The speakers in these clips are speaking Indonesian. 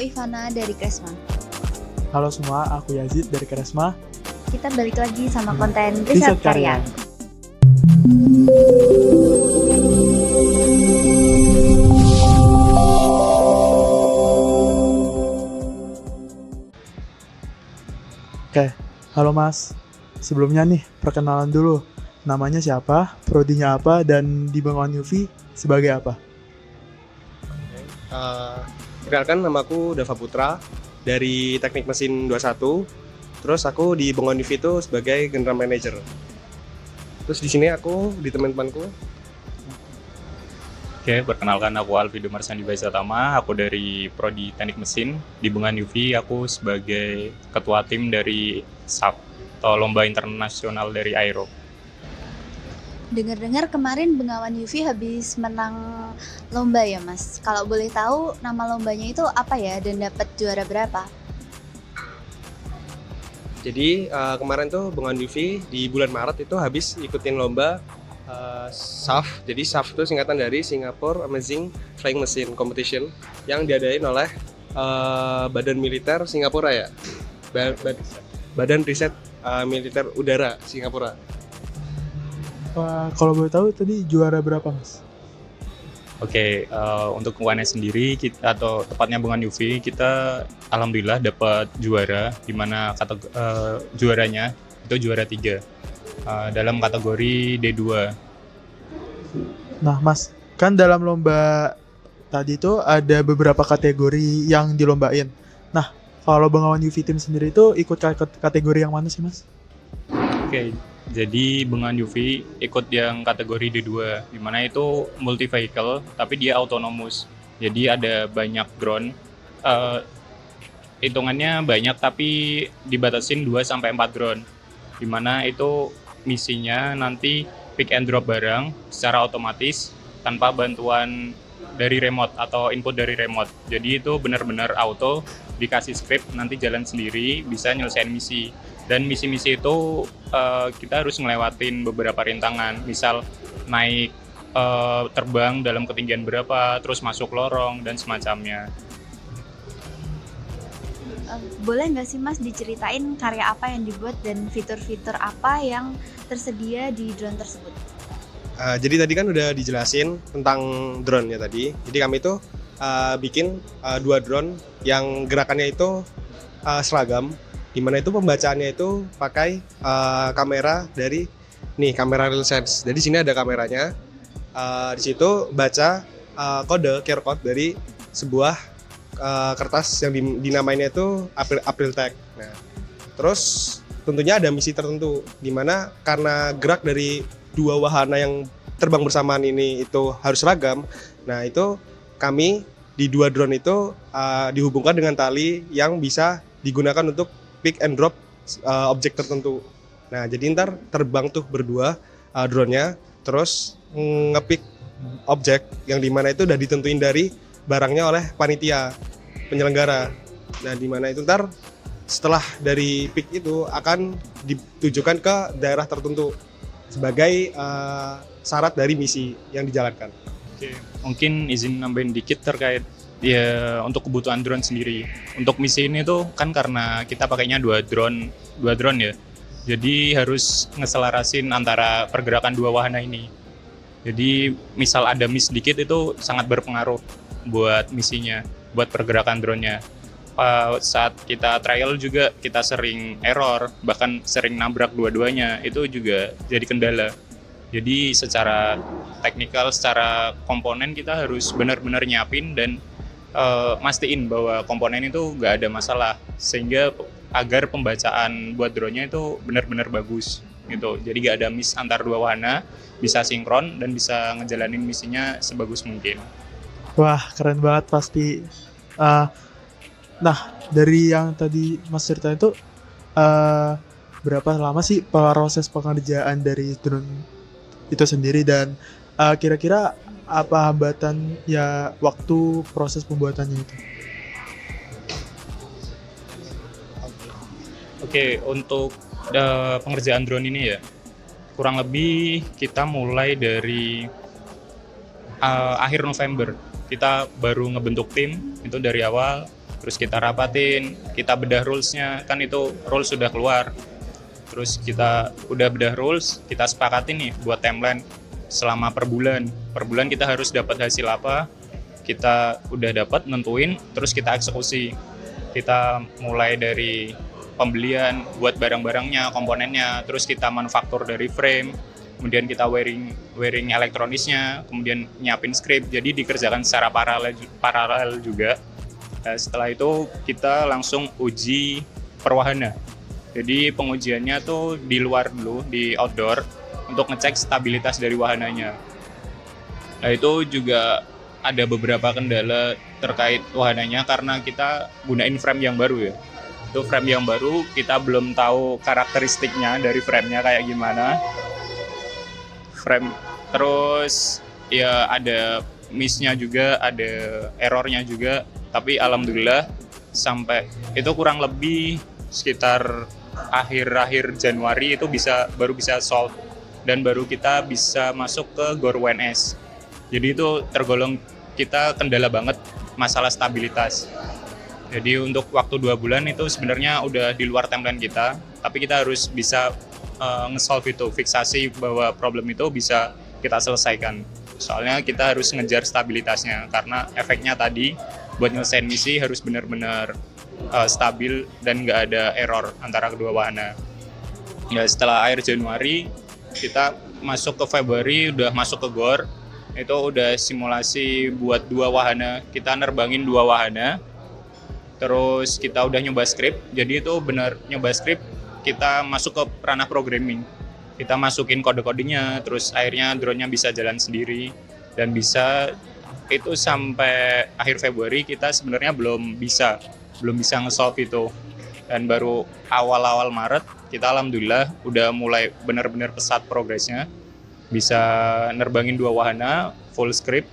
Ivana dari Kresma. Halo semua, aku Yazid dari Kresma. Kita balik lagi sama konten riset karya. Oke, halo Mas. Sebelumnya nih, perkenalan dulu. Namanya siapa, prodinya apa, dan di Bengawan UV sebagai apa? Perkenalkan, namaku Dava Putra dari Teknik Mesin 21. Terus aku di Bengawan UV itu sebagai General Manager. Terus di sini aku di teman-temanku. Oke, perkenalkan aku Alvido Marsandi Baisatama, aku dari Prodi Teknik Mesin di Bengawan UV. Aku sebagai ketua tim dari SAP atau Lomba Internasional dari Aero. Dengar-dengar kemarin Bengawan UV habis menang lomba ya Mas. Kalau boleh tahu nama lombanya itu apa ya dan dapat juara berapa? Jadi kemarin tuh Bengawan UV di bulan Maret itu habis ikutin lomba SAF. Jadi SAF itu singkatan dari Singapore Amazing Flying Machine Competition yang diadain oleh Badan Militer Singapura ya. Badan Riset Militer Udara Singapura. Wah, kalau boleh tahu tadi juara berapa Mas? Oke, untuk UNS sendiri atau tepatnya Bengawan UV kita alhamdulillah dapat juara, di mana juaranya itu juara 3 dalam kategori D2. Nah Mas, kan dalam lomba tadi itu ada beberapa kategori yang dilombain. Nah, kalau Bengawan UV Team sendiri itu ikut kategori yang mana sih Mas? Oke, jadi Bengawan UV ikut yang kategori D2, di mana itu multi vehicle tapi dia autonomous. Jadi ada banyak drone, hitungannya banyak tapi dibatasin 2-4 drone, di mana itu misinya nanti pick and drop barang secara otomatis tanpa bantuan dari remote atau input dari remote. Jadi itu benar-benar auto, dikasih script nanti jalan sendiri, bisa nyelesain misi. Dan misi-misi itu kita harus ngelewatin beberapa rintangan, misal naik terbang dalam ketinggian berapa, terus masuk lorong dan semacamnya. Boleh nggak sih Mas diceritain karya apa yang dibuat dan fitur-fitur apa yang tersedia di drone tersebut? Jadi tadi kan udah dijelasin tentang drone ya tadi. Jadi kami itu bikin 2 drone yang gerakannya itu seragam, di mana itu pembacaannya itu pakai kamera dari kamera RealSense. Jadi sini ada kameranya. Di situ baca QR code dari sebuah kertas yang dinamainnya itu April Tag. Nah, terus tentunya ada misi tertentu, di mana karena gerak dari 2 wahana yang terbang bersamaan ini itu harus seragam. Nah, itu kami di 2 drone itu dihubungkan dengan tali yang bisa digunakan untuk pick and drop objek tertentu. Nah, jadi ntar terbang tuh berdua drone-nya, terus ngepick objek yang dimana itu udah ditentuin dari barangnya oleh panitia penyelenggara. Nah, dimana itu ntar setelah dari pick itu akan ditujukan ke daerah tertentu sebagai syarat dari misi yang dijalankan. Oke, mungkin izin nambahin dikit terkait ya untuk kebutuhan drone sendiri. Untuk misi ini tuh kan karena kita pakainya 2 drone ya. Jadi harus ngeselarasin antara pergerakan 2 wahana ini. Jadi misal ada miss dikit itu sangat berpengaruh buat misinya, buat pergerakan drone-nya. Saat kita trial juga kita sering error, bahkan sering nabrak dua-duanya, itu juga jadi kendala. Jadi secara teknikal, secara komponen kita harus benar-benar nyiapin dan mastiin bahwa komponen itu nggak ada masalah, sehingga agar pembacaan buat drone-nya itu benar-benar bagus gitu. Jadi nggak ada miss antar 2 wahana, bisa sinkron dan bisa ngejalanin misinya sebagus mungkin. Wah, keren banget pasti. Nah, dari yang tadi Mas cerita itu, berapa lama sih proses pengerjaan dari drone itu sendiri, dan kira-kira apa hambatan ya waktu proses pembuatannya itu? Oke, untuk pengerjaan drone ini ya, kurang lebih kita mulai dari akhir November. Kita baru ngebentuk tim, itu dari awal terus kita rapatin, kita bedah rules-nya, kan itu rules sudah keluar. Terus kita udah bedah rules, kita sepakatin nih buat timeline selama per bulan. Per bulan kita harus dapat hasil apa, kita udah dapat, nentuin, terus kita eksekusi. Kita mulai dari pembelian buat barang-barangnya, komponennya, terus kita manufaktur dari frame, kemudian kita wiring elektronisnya, kemudian nyiapin script, jadi dikerjakan secara paralel juga. Nah, setelah itu kita langsung uji per wahana. Jadi pengujiannya tuh di luar dulu, di outdoor, untuk ngecek stabilitas dari wahananya. Nah itu juga ada beberapa kendala terkait wahananya karena kita gunain frame yang baru ya. Itu frame yang baru, kita belum tahu karakteristiknya dari framenya kayak gimana. Terus ya ada miss-nya juga, ada errornya juga. Tapi alhamdulillah sampai itu kurang lebih sekitar akhir Januari itu baru bisa solve dan baru kita bisa masuk ke GOR UNS. Jadi itu tergolong kita kendala banget masalah stabilitas. Jadi untuk waktu 2 bulan itu sebenarnya udah di luar timeline kita, tapi kita harus bisa nge-solve itu, fiksasi bahwa problem itu bisa kita selesaikan. Soalnya kita harus ngejar stabilitasnya karena efeknya tadi buat nyelesain misi harus benar-benar stabil dan nggak ada error antara kedua wahana. Ya setelah akhir Januari kita masuk ke Februari udah masuk ke GOR, itu udah simulasi buat 2 wahana, kita nerbangin 2 wahana, terus kita udah nyoba script, jadi itu benar nyoba script, kita masuk ke ranah programming, kita masukin kode-kodenya, terus akhirnya drone-nya bisa jalan sendiri dan bisa. Itu sampai akhir Februari kita sebenarnya belum bisa nge-solve itu, dan baru awal Maret kita alhamdulillah udah mulai benar-benar pesat progresnya, bisa nerbangin 2 wahana full script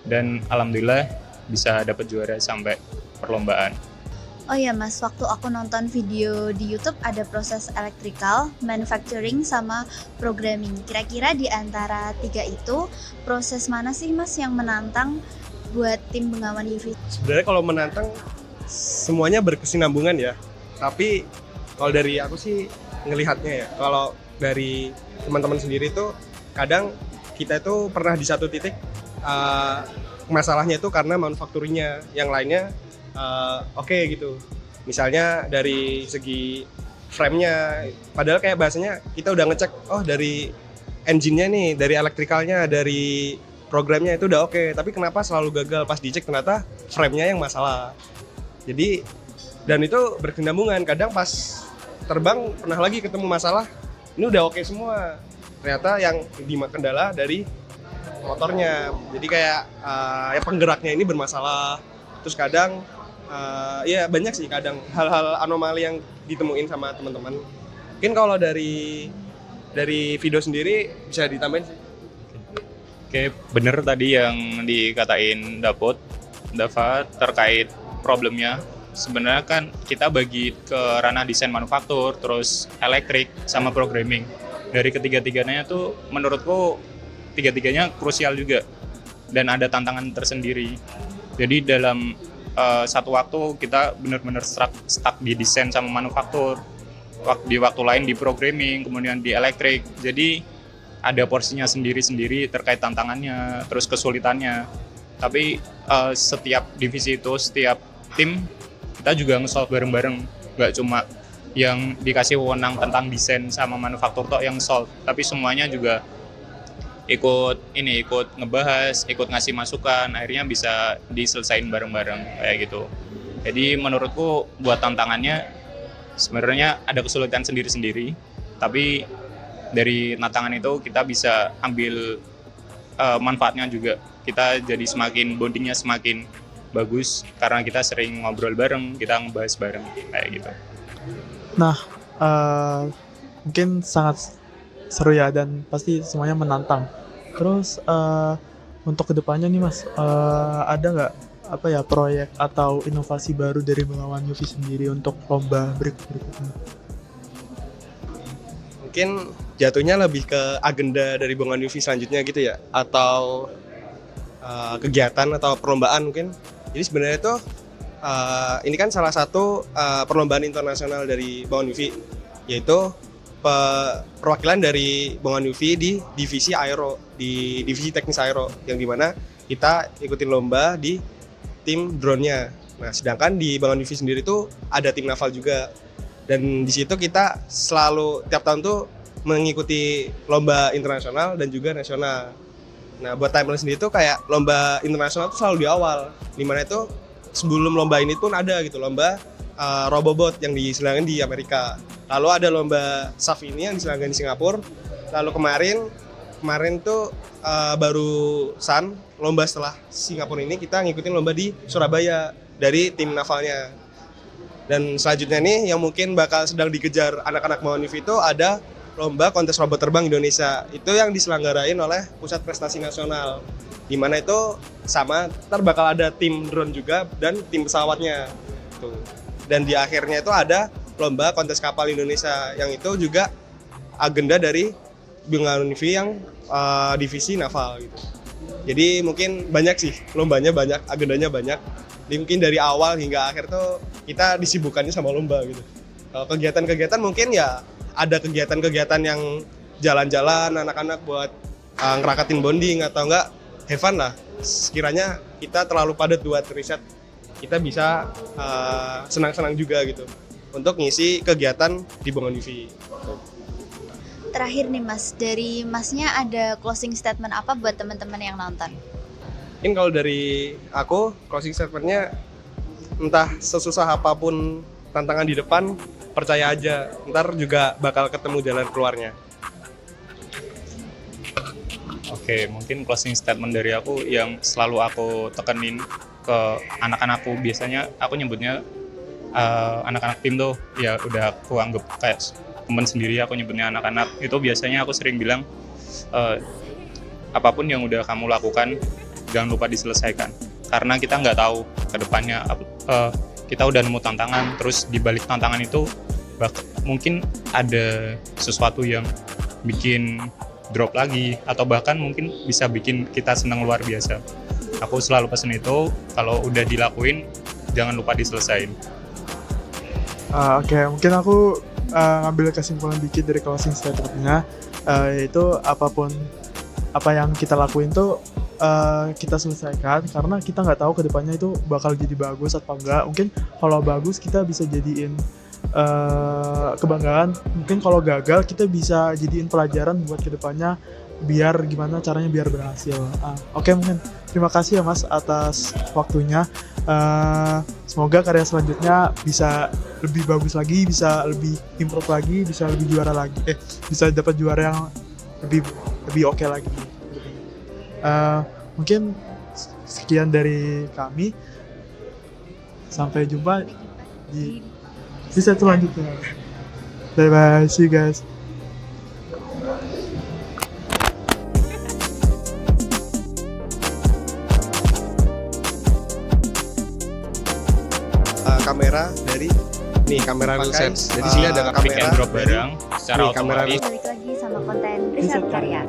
dan alhamdulillah bisa dapat juara sampai perlombaan. Oh iya Mas, waktu aku nonton video di YouTube ada proses electrical, manufacturing, sama programming. Kira-kira di antara 3 itu, proses mana sih Mas yang menantang buat tim Bengawan UV? Sebenarnya kalau menantang semuanya berkesinambungan ya. Tapi kalau dari aku sih ngelihatnya ya, kalau dari teman-teman sendiri tuh kadang kita itu pernah di satu titik masalahnya itu karena manufakturnya, yang lainnya oke gitu. Misalnya dari segi frame-nya, padahal kayak bahasanya kita udah ngecek, oh dari engine-nya nih, dari elektrikalnya, dari programnya itu udah oke, tapi kenapa selalu gagal pas dicek ternyata frame-nya yang masalah. Jadi, dan itu berkesinambungan, kadang pas terbang pernah lagi ketemu masalah, ini udah oke semua, ternyata yang kendala dari motornya. Jadi kayak ya penggeraknya ini bermasalah. Terus kadang ya banyak sih kadang hal-hal anomali yang ditemuin sama teman-teman. Mungkin kalau dari video sendiri bisa ditambahin sih. Oke, bener tadi yang dikatain Dava terkait problemnya. Sebenarnya kan kita bagi ke ranah desain manufaktur, terus elektrik, sama programming. Dari ketiga-tiganya tuh menurutku tiga-tiganya krusial juga dan ada tantangan tersendiri. Jadi dalam satu waktu kita benar-benar stuck di desain sama manufaktur, di waktu lain di programming, kemudian di elektrik. Jadi ada porsinya sendiri-sendiri terkait tantangannya, terus kesulitannya. Tapi setiap divisi itu, setiap tim, kita juga nge-solve bareng-bareng. Nggak cuma yang dikasih wewenang tentang desain sama manufaktur tok yang solve, tapi semuanya juga ikut ngebahas, ikut ngasih masukan, akhirnya bisa diselesain bareng-bareng kayak gitu. Jadi menurutku buat tantangannya sebenarnya ada kesulitan sendiri-sendiri, tapi dari tantangan itu kita bisa ambil manfaatnya juga. Kita jadi bondingnya semakin bagus karena kita sering ngobrol bareng, kita ngebahas bareng kayak gitu. Nah, mungkin sangat seru ya dan pasti semuanya menantang. Terus untuk kedepannya nih Mas, ada nggak proyek atau inovasi baru dari Bengawan UV sendiri untuk lomba berikutnya? Mungkin jatuhnya lebih ke agenda dari Bengawan UV selanjutnya gitu ya, atau kegiatan atau perlombaan mungkin. Jadi sebenarnya itu ini kan salah satu perlombaan internasional dari Bangun UV, yaitu perwakilan dari Bangun UV di divisi aero, di divisi teknis aero, yang dimana kita ikutin lomba di tim drone-nya. Nah, sedangkan di Bangun UV sendiri tuh ada tim naval juga, dan di situ kita selalu tiap tahun tuh mengikuti lomba internasional dan juga nasional. Nah, buat timeline sendiri tuh kayak lomba internasional tuh selalu di awal, dimana itu sebelum lomba ini pun ada gitu, lomba Robobot yang diselenggarakan di Amerika. Lalu ada lomba SAF ini yang diselenggarakan di Singapura. Lalu kemarin tuh barusan lomba setelah Singapura ini kita ngikutin lomba di Surabaya dari tim navalnya. Dan selanjutnya nih yang mungkin bakal sedang dikejar anak-anak Bangun UV itu ada lomba kontes robot terbang Indonesia. Itu yang diselenggarain oleh Pusat Prestasi Nasional. Di mana itu sama, ntar bakal ada tim drone juga dan tim pesawatnya. Tuh. Dan di akhirnya itu ada lomba kontes kapal Indonesia, yang itu juga agenda dari Bangun UV yang divisi naval gitu. Jadi mungkin banyak sih, lombanya banyak, agendanya banyak. Jadi mungkin dari awal hingga akhir tuh kita disibukannya sama lomba gitu. Kalau kegiatan-kegiatan mungkin ya ada kegiatan-kegiatan yang jalan-jalan anak-anak buat ngerakatin bonding atau enggak have fun lah. Sekiranya kita terlalu padat buat riset, kita bisa senang-senang juga gitu untuk ngisi kegiatan di Bangun UV. Terakhir nih Mas, dari Masnya ada closing statement apa buat teman-teman yang nonton? Mungkin kalau dari aku, closing statement-nya entah sesusah apapun tantangan di depan, percaya aja, ntar juga bakal ketemu jalan keluarnya. Oke, mungkin closing statement dari aku yang selalu aku tekenin ke anak-anakku, biasanya aku nyebutnya anak-anak tim tuh ya udah aku anggap kayak temen sendiri, aku nyebutnya anak-anak. Itu biasanya aku sering bilang apapun yang udah kamu lakukan jangan lupa diselesaikan, karena kita nggak tahu ke depannya kita udah nemu tantangan, terus di balik tantangan itu mungkin ada sesuatu yang bikin drop lagi, atau bahkan mungkin bisa bikin kita senang luar biasa. Aku selalu pesen itu, kalau udah dilakuin jangan lupa diselesain. Oke, mungkin aku ngambil kesimpulan dikit dari closing statement-nya, yaitu apapun apa yang kita lakuin tuh kita selesaikan, karena kita nggak tahu kedepannya itu bakal jadi bagus atau enggak. Mungkin kalau bagus kita bisa jadiin kebanggaan, mungkin kalau gagal kita bisa jadiin pelajaran buat kedepannya biar gimana caranya biar berhasil. Oke, mungkin terima kasih ya Mas atas waktunya. Semoga karya selanjutnya bisa lebih bagus lagi, bisa lebih improve lagi, bisa lebih juara lagi, bisa dapat juara yang lebih oke lagi. Mungkin sekian dari kami. Sampai jumpa di set selanjutnya. Bye bye, see you guys. Kamera dari kamera Wilsense. Jadi sini ada Pick and kamera drop barang secara kamera otomatis. Balik lagi sama konten riset karya.